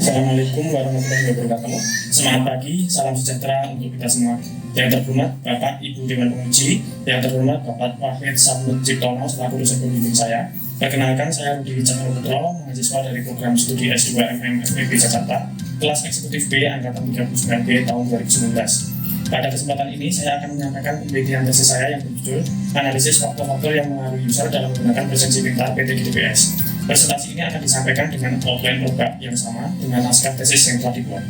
Assalamualaikum warahmatullahi wabarakatuh. Semangat pagi, salam sejahtera untuk kita semua. Yang terhormat Bapak Ibu Dewan Penguji, yang terhormat Bapak Wahid Sabut Ciptono selaku dosen pembimbing saya. Perkenalkan, saya Rudi Cakrawutro, mahasiswa dari program studi S2 FEB Jakarta, kelas eksekutif B angkatan 39B tahun 2019. Pada kesempatan ini, saya akan menyampaikan penelitian tesis saya yang berjudul Analisis Faktor-Faktor yang Mengaruhi User dalam Menggunakan Presensi Pintar PT-GDPS. Presentasi ini akan disampaikan dengan outline program yang sama dengan naskah tesis yang telah dibuat.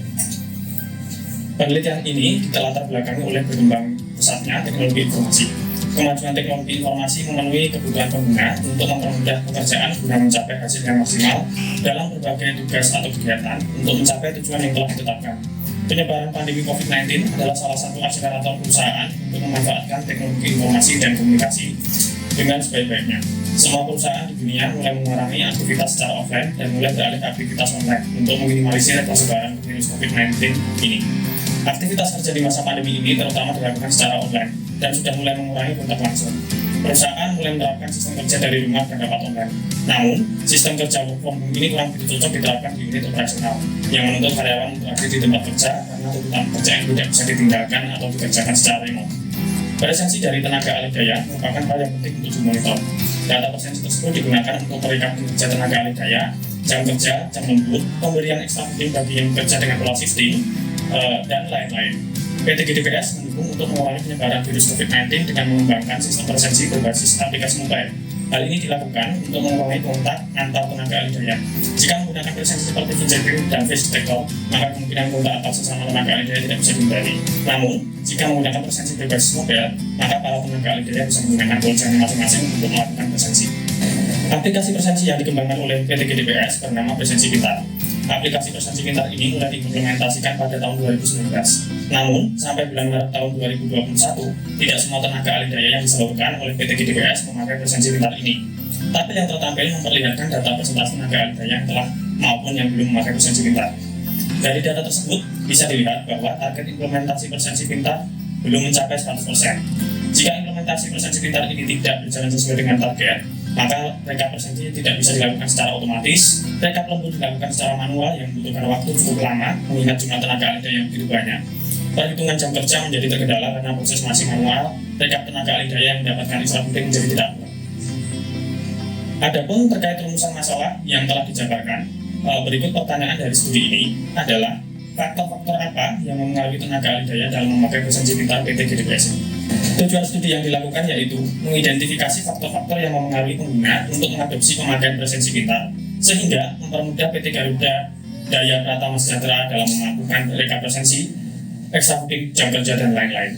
Penelitian ini ditelatar belakangi oleh berkembang pesatnya teknologi informasi. Kemajuan teknologi informasi memenuhi kebutuhan pengguna untuk mempermudah pekerjaan guna mencapai hasil yang maksimal dalam berbagai tugas atau kegiatan untuk mencapai tujuan yang telah ditetapkan. Penyebaran pandemi COVID-19 adalah salah satu akselerator perusahaan untuk memanfaatkan teknologi informasi dan komunikasi dengan sebaik-baiknya. Semua perusahaan di dunia mulai mengurangi aktivitas secara offline dan mulai beralih ke aktivitas online untuk meminimalisir persebaran virus COVID-19 ini. Aktivitas kerja di masa pandemi ini terutama dilakukan secara online dan sudah mulai mengurangi kontak langsung. Perusahaan mulai menerapkan sistem kerja dari rumah dan rapat online. Namun, sistem kerja work from home ini kurang begitu cocok diterapkan di unit operasional yang menuntut karyawan untuk aktif di tempat kerja karena tuntutan pekerjaan tidak bisa ditinggalkan atau dikerjakan secara remote. Presensi dari tenaga alih daya merupakan hal yang penting untuk dimonitor. Data presensi tersebut digunakan untuk merekap kinerja tenaga alih daya, jam kerja, jam lembur, pemberian ekstra penting bagi yang bekerja dengan pola shifting, dan lain-lain. PT-GDPS mendukung untuk mengurangi penyebaran virus COVID-19 dengan mengembangkan sistem presensi berbasis aplikasi mobile. Hal ini dilakukan untuk mengurangi kontak antar tenaga alih daya. Jika menggunakan presensi seperti fingerprint dan face detector, maka kemungkinan kontak antar sesama tenaga alih daya tidak bisa dihindari. Namun, jika menggunakan presensi berbasis mobile, maka para tenaga alih daya bisa menggunakan ponsel masing-masing untuk melakukan presensi. Aplikasi presensi yang dikembangkan oleh PT-GDPS bernama Presensi Pintar. Aplikasi Presensi Pintar ini mulai diimplementasikan pada tahun 2019. Namun, sampai bulan Maret tahun 2021, tidak semua tenaga alih daya yang disalurkan oleh PT-GDPS memakai Presensi Pintar ini. Tapi yang tertampil memperlihatkan data persentase tenaga alih daya yang telah maupun yang belum memakai Presensi Pintar. Dari data tersebut, bisa dilihat bahwa target implementasi Presensi Pintar belum mencapai 100%. Jika implementasi Presensi Pintar ini tidak berjalan sesuai dengan target, maka rekap presensi tidak bisa dilakukan secara otomatis. Rekap lembur dilakukan secara manual yang membutuhkan waktu cukup lama mengingat jumlah tenaga alih daya yang begitu banyak. Perhitungan jam kerja menjadi terkendala karena proses masih manual. Rekap tenaga alih daya yang mendapatkan ekstra penting menjadi tidak akurat. Adapun terkait rumusan masalah yang telah dijabarkan, berikut pertanyaan dari studi ini adalah faktor-faktor apa yang mempengaruhi tenaga alih daya dalam memakai presensi pintar PT-GDPS ini. Tujuan studi yang dilakukan yaitu mengidentifikasi faktor-faktor yang mempengaruhi pengguna untuk mengadopsi pemakaian presensi pintar sehingga mempermudah PT Garuda Daya Pratama Sejahtera dalam melakukan rekap presensi, ekstra booking, jam kerja, dan lain-lain.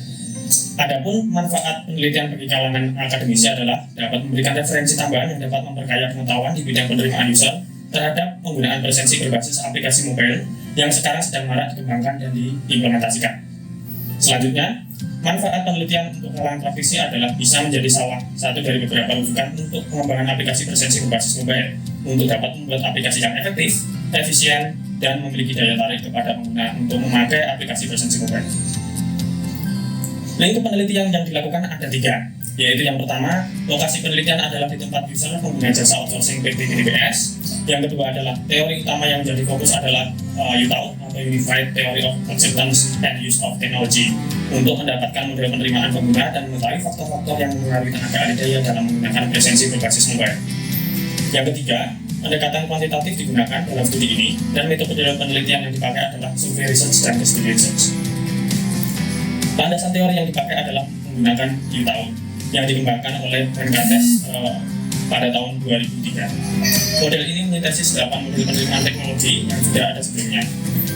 Adapun manfaat penelitian bagi kalangan akademisi adalah dapat memberikan referensi tambahan yang dapat memperkaya pengetahuan di bidang penerimaan user terhadap penggunaan presensi berbasis aplikasi mobile yang sekarang sedang marak dikembangkan dan diimplementasikan. Selanjutnya, manfaat penelitian untuk kalangan praktisi adalah bisa menjadi salah satu dari beberapa rujukan untuk pengembangan aplikasi presensi berbasis mobile untuk dapat membuat aplikasi yang efektif, efisien, dan memiliki daya tarik kepada pengguna untuk memakai aplikasi presensi mobile. Lingkup penelitian yang dilakukan ada 3, yaitu yang pertama, lokasi penelitian adalah di tempat user pengguna jasa outsourcing PT-GDPS. Yang kedua adalah teori utama yang menjadi fokus adalah UTAU atau Unified Theory of Acceptance and Use of Technology untuk mendapatkan model penerimaan pengguna dan mengetahui faktor-faktor yang mempengaruhi tenaga alih daya dalam menggunakan presensi berbasis mobile. Yang ketiga, pendekatan kuantitatif digunakan dalam studi ini dan metode penelitian yang dipakai adalah survey research dan case study research. Landasan teori yang dipakai adalah menggunakan UTAU yang dikembangkan oleh Rengates pada tahun 2003. Model ini menyintesis 8 model penerimaan teknologi yang sudah ada sebelumnya.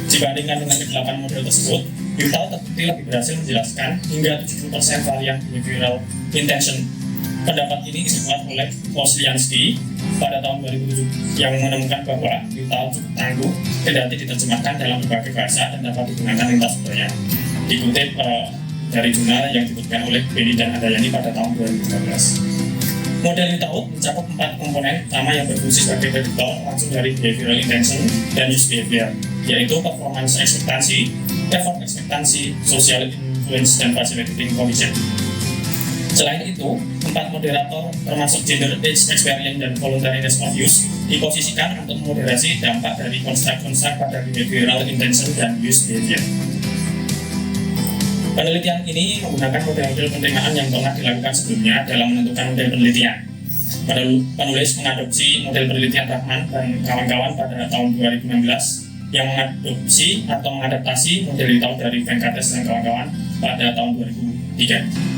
Dibandingkan dengan 8 model tersebut, UTAU terbukti lebih berhasil menjelaskan hingga 70% varian behavioral intention. Pendapat ini dibuat oleh Wozniacki pada tahun 2007 yang menemukan bahwa UTAU cukup tangguh, kendati diterjemahkan dalam berbagai bahasa dan dapat digunakan lintas budaya. Dikutip dari jurnal yang diterbitkan oleh Benny dan Handayani pada tahun 2013. Model UTAU mencakup 4 komponen utama yang berfungsi sebagai prediktor langsung dari behavioral intention dan use behavior, yaitu performance ekspektasi, effort ekspektasi, social influence, dan facilitating condition. Selain itu, 4 moderator termasuk gender, age, experience, dan voluntariness of use diposisikan untuk memoderasi dampak dari konstruk-konstruk pada behavioral intention dan use behavior. Penelitian ini menggunakan model-model penerimaan yang pernah dilakukan sebelumnya dalam menentukan model penelitian. Penulis mengadopsi model penelitian Rahman dan kawan-kawan pada tahun 2016 yang mengadopsi atau mengadaptasi model Litau dari Venkates dan kawan-kawan pada tahun 2003.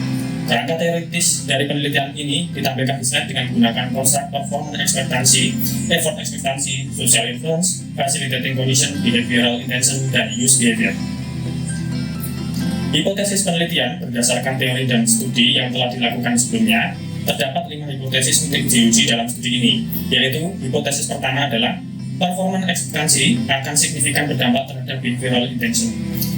Kerangka teoritis dari penelitian ini ditampilkan di slide dengan menggunakan konstruk performance ekspektansi, effort ekspektansi, social influence, facilitating condition, behavioral intention, dan use behavior. Hipotesis penelitian berdasarkan teori dan studi yang telah dilakukan sebelumnya. Terdapat 5 hipotesis untuk diuji dalam studi ini, yaitu hipotesis pertama adalah performance ekspektansi akan signifikan berdampak terhadap behavioral intention.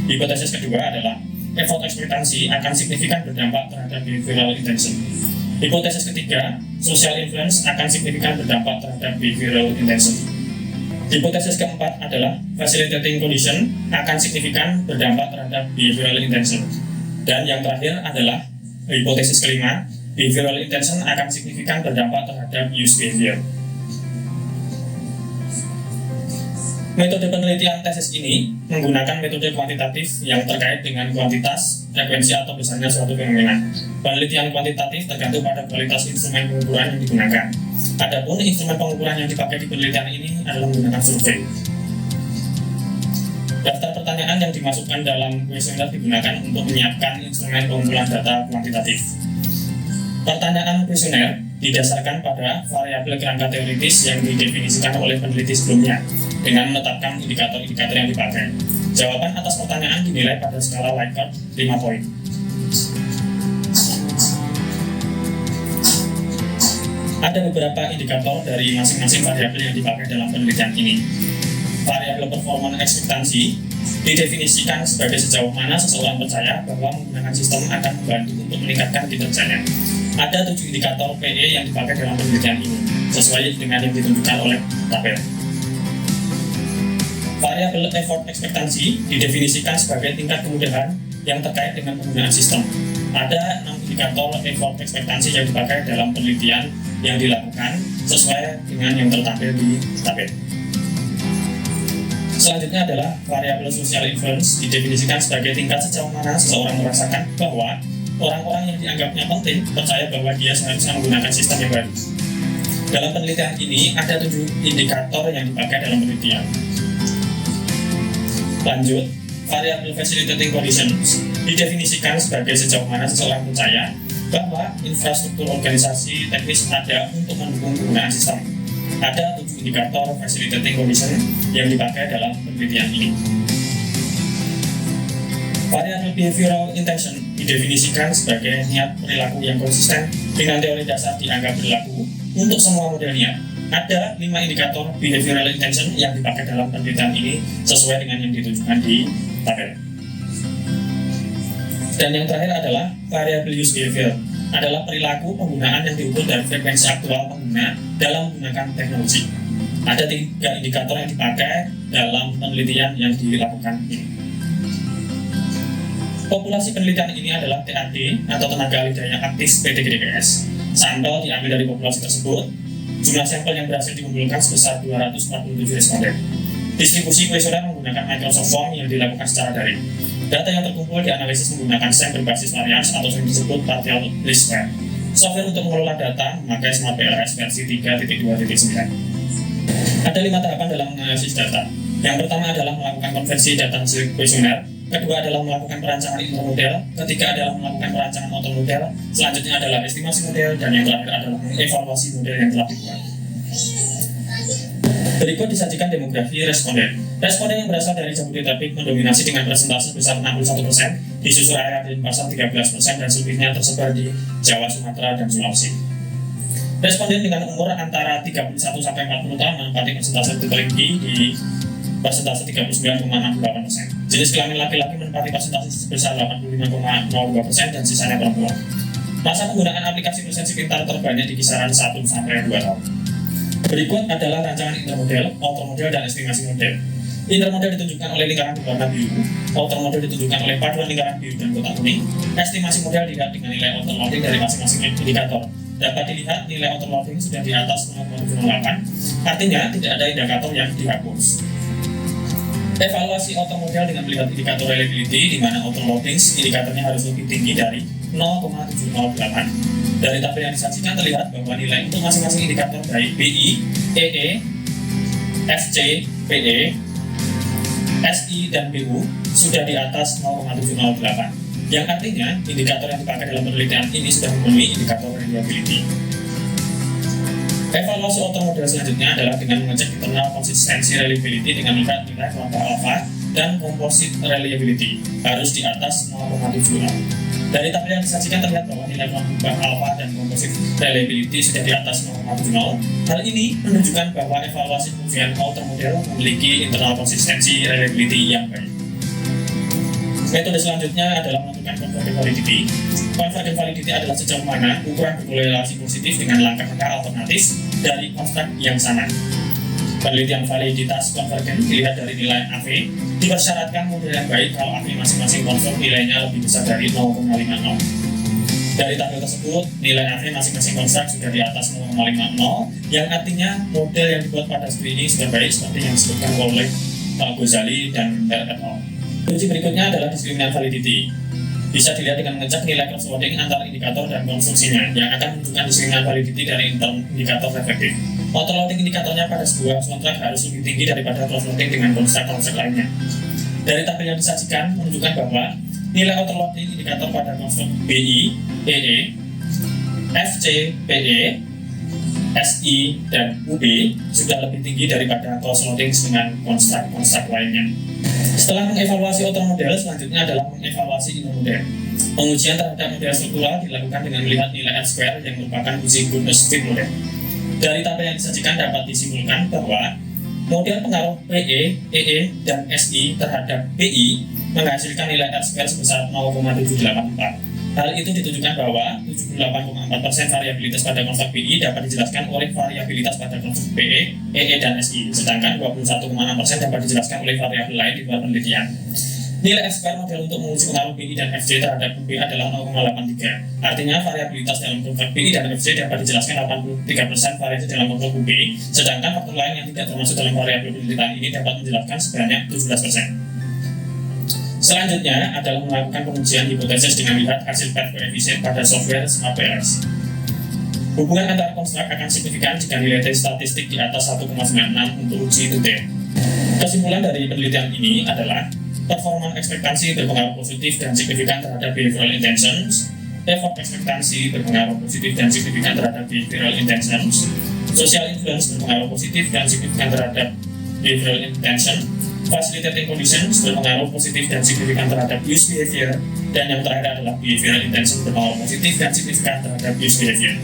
Hipotesis kedua adalah effort ekspektansi akan signifikan berdampak terhadap behavioral intention. Hipotesis ketiga, social influence akan signifikan berdampak terhadap behavioral intention. Hipotesis keempat adalah facilitating condition akan signifikan berdampak terhadap behavioral intention. Dan yang terakhir adalah hipotesis kelima, behavioral intention akan signifikan berdampak terhadap use behavior. Metode penelitian tesis ini menggunakan metode kuantitatif yang terkait dengan kuantitas, frekuensi atau besarnya suatu fenomena. Penelitian kuantitatif tergantung pada kualitas instrumen pengukuran yang digunakan. Adapun instrumen pengukuran yang dipakai di penelitian ini adalah menggunakan survei. Daftar pertanyaan yang dimasukkan dalam kuesioner digunakan untuk menyiapkan instrumen pengumpulan data kuantitatif. Pertanyaan kuesioner didasarkan pada variabel kerangka teoritis yang didefinisikan oleh peneliti sebelumnya dengan menetapkan indikator-indikator yang dipakai. Jawaban atas pertanyaan dinilai pada skala Likert 5 poin. Ada beberapa indikator dari masing-masing variabel yang dipakai dalam penelitian ini. Variabel performance ekspektansi didefinisikan sebagai sejauh mana seseorang percaya bahwa menggunakan sistem akan membantu untuk meningkatkan kinerjanya. Ada 7 indikator PE yang dipakai dalam penelitian ini, sesuai dengan yang ditunjukkan oleh tabel. Variabel effort ekspektansi didefinisikan sebagai tingkat kemudahan yang terkait dengan penggunaan sistem. Ada 6 indikator effort ekspektansi yang dipakai dalam penelitian yang dilakukan sesuai dengan yang tertampil di tabel. Selanjutnya adalah variabel social influence didefinisikan sebagai tingkat sejauh mana seseorang merasakan bahwa orang-orang yang dianggapnya penting percaya bahwa dia seharusnya menggunakan sistem yang baru. Dalam penelitian ini ada 7 indikator yang dipakai dalam penelitian. Lanjut, variabel facilitating conditions didefinisikan sebagai sejauh mana seseorang percaya bahwa infrastruktur organisasi teknis ada untuk mendukung penggunaan sistem. Ada 7 indikator facilitating condition yang dipakai dalam penelitian ini. Variabel behavioral intention didefinisikan sebagai niat perilaku yang konsisten dengan teori dasar dianggap berlaku untuk semua model niat. Ada 5 indikator behavioral intention yang dipakai dalam penelitian ini sesuai dengan yang ditunjukkan di tabel. Dan yang terakhir adalah variabel use behavior, adalah perilaku penggunaan yang diukur dari frekuensi aktual pengguna dalam menggunakan teknologi. Ada 3 indikator yang dipakai dalam penelitian yang dilakukan ini. Populasi penelitian ini adalah TAD atau tenaga ahli daya aktif PT GDKS. Sampel diambil dari populasi tersebut. Jumlah sampel yang berhasil dikumpulkan sebesar 247 responden. Distribusi kuesioner menggunakan Microsoft Form yang dilakukan secara daring. Data yang terkumpul dianalisis menggunakan SEM berbasis varians atau yang disebut partial least square. Software untuk mengelola data memakai Smart PLS versi 3.2.9. Ada 5 tahapan dalam menganalisis data. Yang pertama adalah melakukan konversi data hasil kuesioner. Kedua adalah melakukan perancangan intermodel. Ketiga adalah melakukan perancangan automodel. Selanjutnya adalah estimasi model. Dan yang terakhir adalah mengevaluasi model yang telah dibuat. Berikut disajikan demografi responden. Responden yang berasal dari Jabodetabek mendominasi dengan persentase sebesar 61%, disusul area Denpasar 13%, dan selebihnya tersebar di Jawa, Sumatera, dan Sulawesi. Responden dengan umur antara 31 sampai 40 tahun menempati persentase tertinggi di persentase 39,68%. Jenis kelamin laki-laki menempati persentase sebesar 85,02% dan sisanya perempuan. Masa penggunaan aplikasi presensi pintar terbanyak di kisaran 1 sampai 2 tahun. Berikut adalah rancangan intermodel, automodel, dan estimasi model. Inner model ditunjukkan oleh lingkaran berwarna biru, outer model ditunjukkan oleh paduan lingkaran biru dan kotak kuning. Estimasi model dilihat dengan nilai outer loading dari masing-masing indikator. Dapat dilihat nilai outer loading sudah di atas 0,78, artinya tidak ada indikator yang dihapus. Evaluasi outer model dengan melihat indikator reliability, di mana outer loading indikatornya harus lebih tinggi dari 0,708. Dari tabel yang disajikan terlihat bahwa nilai untuk masing-masing indikator baik BI, EE, FC, PE, SI, dan BU sudah di atas 0,708, yang artinya indikator yang dipakai dalam penelitian ini sudah memenuhi indikator reliability. Evaluasi outer model selanjutnya adalah dengan mengecek internal konsistensi reliability dengan melihat nilai kelompok alpha dan composite reliability harus di atas 0,76. Dari tabel yang disajikan terlihat bahwa nilai kelompok alpha dan composite reliability sudah di atas 0,70. Hal ini menunjukkan bahwa evaluasi pengujian outer model memiliki internal konsistensi reliability yang baik. Metode selanjutnya adalah menentukan convergent validity. Convergent validity adalah sejauh mana ukuran berkorelasi positif dengan langkah-langkah alternatif dari konstruk yang sama. Penelitian validitas konvergen dilihat dari nilai AV. Dipersyaratkan model yang baik kalau AV masing-masing konstruk nilainya lebih besar dari 0,50. Dari tabel tersebut, nilai AV masing-masing konstruk sudah di atas 0,50, yang artinya model yang dibuat pada studi ini sudah baik seperti yang disebutkan oleh Ghazali dan et al. Uji berikutnya adalah diskriminan validity. Bisa dilihat dengan mengecek nilai cross-loading antara indikator dan konstruksinya yang akan menunjukkan diskriminan validity dari indikator reflektif. Outer-loading indikatornya pada sebuah konstruk harus lebih tinggi daripada cross-loading dengan konstruk lainnya. Dari tabel yang disajikan menunjukkan bahwa nilai outer-loading indikator pada konstruk BI, EE, FC, PE, SI, dan UB sudah lebih tinggi daripada cross-loading dengan konstruk lainnya. Setelah mengevaluasi outer model, selanjutnya adalah mengevaluasi inner model. Pengujian terhadap model struktural dilakukan dengan melihat nilai R-square yang merupakan uji goodness fit model. Dari tabel yang disajikan dapat disimpulkan bahwa model pengaruh PE, EE, dan SI terhadap BI menghasilkan nilai R-square sebesar 0,784. Hal itu ditunjukkan bahwa 78,4% variabilitas pada konstruk BI dapat dijelaskan oleh variabilitas pada konstruk PE, EE, dan SI, sedangkan 21,6% dapat dijelaskan oleh variabel lain di luar penelitian. Nilai R-square model untuk menguji pengaruh BI dan FC terhadap UB adalah 0,83. Artinya variabilitas dalam konstruk BI dan FC dapat dijelaskan 83% variasi dalam konstruk UB, sedangkan faktor lain yang tidak termasuk dalam variabel penelitian ini dapat menjelaskan sebanyak 17%. Selanjutnya adalah melakukan pengujian hipotesis dengan melihat hasil path koefisien pada software SmartPLS. Hubungan antara konstruk akan signifikan jika nilai T statistik di atas 1,96 untuk uji itu T. Kesimpulan dari penelitian ini adalah performa ekspektasi berpengaruh positif dan signifikan terhadap behavioral intentions, effort ekspektasi berpengaruh positif dan signifikan terhadap behavioral intentions, social influence berpengaruh positif dan signifikan terhadap behavioral intention, facilitating conditions berpengaruh positif dan signifikan terhadap use behavior, dan yang terakhir adalah behavioral intention berpengaruh positif dan signifikan terhadap use behavior.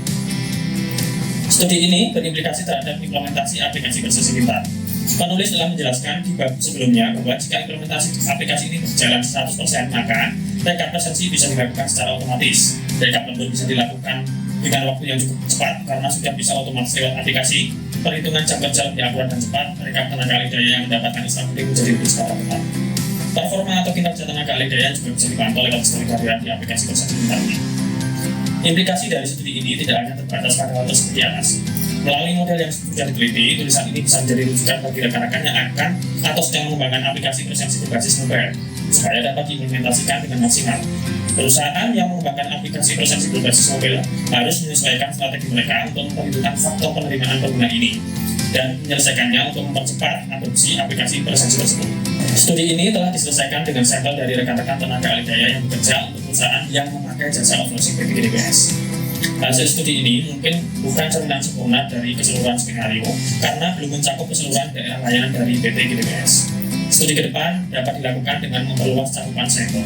Studi ini berimplikasi terhadap implementasi aplikasi persesi pintar. Penulis telah menjelaskan di bab sebelumnya bahwa jika implementasi aplikasi ini berjalan 100%, maka rekap presensi bisa dilakukan secara otomatis. Rekap lembut bisa dilakukan dengan waktu yang cukup cepat karena sudah bisa otomatis lewat aplikasi. Perhitungan jam kerja lebih akurat dan cepat, rekap tenaga alih daya yang mendapatkan instruksi menjadi lebih secara tepat. Performa atau kinerja tenaga alih daya juga bisa dipantau lewat histori harian di aplikasi persesi pintar ini. Implikasi dari studi ini tidak hanya terbatas pada hal seperti atas. Melalui model yang sudah diteliti, tulisan ini bisa menjadi rujukan bagi rekan-rekan yang akan atau sedang mengembangkan aplikasi persepsi berbasis mobile supaya dapat diimplementasikan dengan maksimal. Perusahaan yang mengembangkan aplikasi persepsi berbasis mobile harus menyesuaikan strategi mereka untuk memperhitungkan faktor penerimaan pengguna ini dan menyelesaikannya untuk mempercepat adopsi aplikasi persepsi tersebut. Studi ini telah diselesaikan dengan sampel dari rekan-rekan tenaga alih daya yang bekerja untuk perusahaan yang memakai jasa outsourcing PT GDPS. Hasil studi ini mungkin bukan cerminan sempurna dari keseluruhan skenario karena belum mencakup keseluruhan daerah layanan dari PT GDPS. Studi ke depan dapat dilakukan dengan memperluas cakupan sampel.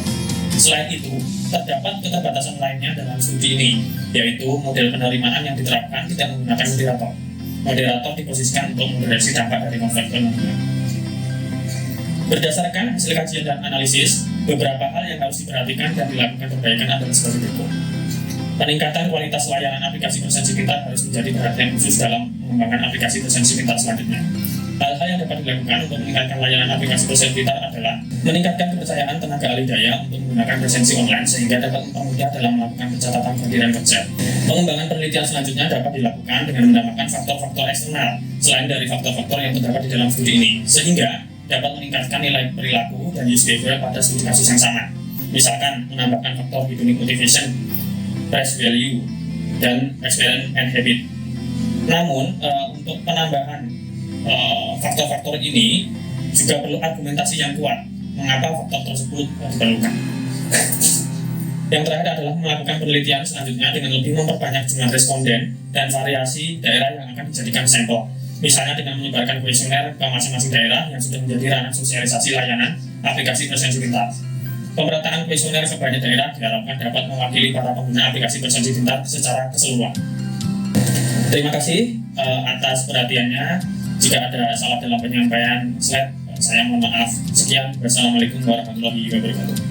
Selain itu, terdapat keterbatasan lainnya dalam studi ini, yaitu model penerimaan yang diterapkan tidak menggunakan moderator. Moderator diposisikan untuk moderasi dampak dari konflik penerimaan. Berdasarkan hasil kajian dan analisis, beberapa hal yang harus diperhatikan dan dilakukan perbaikan adalah sebagai berikut. Peningkatan kualitas layanan aplikasi presensi pintar harus menjadi perhatian khusus dalam mengembangkan aplikasi presensi pintar selanjutnya. Hal-hal yang dapat dilakukan untuk meningkatkan layanan aplikasi berbasis pintar adalah meningkatkan kepercayaan tenaga ahli daya untuk menggunakan presensi online sehingga dapat mempermudah dalam melakukan pencatatan kehadiran kerja. Pengembangan penelitian selanjutnya dapat dilakukan dengan menambahkan faktor-faktor eksternal selain dari faktor-faktor yang terdapat di dalam studi ini, sehingga dapat meningkatkan nilai perilaku dan use behavior pada studi kasus yang sama. Misalkan menambahkan faktor hedonic motivation, price value, dan experience and habit. Namun untuk penambahan faktor-faktor ini juga perlu argumentasi yang kuat mengapa faktor tersebut diperlukan. Yang terakhir adalah melakukan penelitian selanjutnya dengan lebih memperbanyak jumlah responden dan variasi daerah yang akan dijadikan sampel. Misalnya dengan menyebarkan kuesioner ke masing-masing daerah yang sudah menjadi ranah sosialisasi layanan aplikasi bersensi pintar. Pemerataan kuesioner ke banyak daerah diharapkan dapat mewakili para pengguna aplikasi bersensi pintar secara keseluruhan. Terima kasih atas perhatiannya. Jika ada salah dalam penyampaian slide, saya mohon maaf. Sekian, wassalamualaikum warahmatullahi wabarakatuh.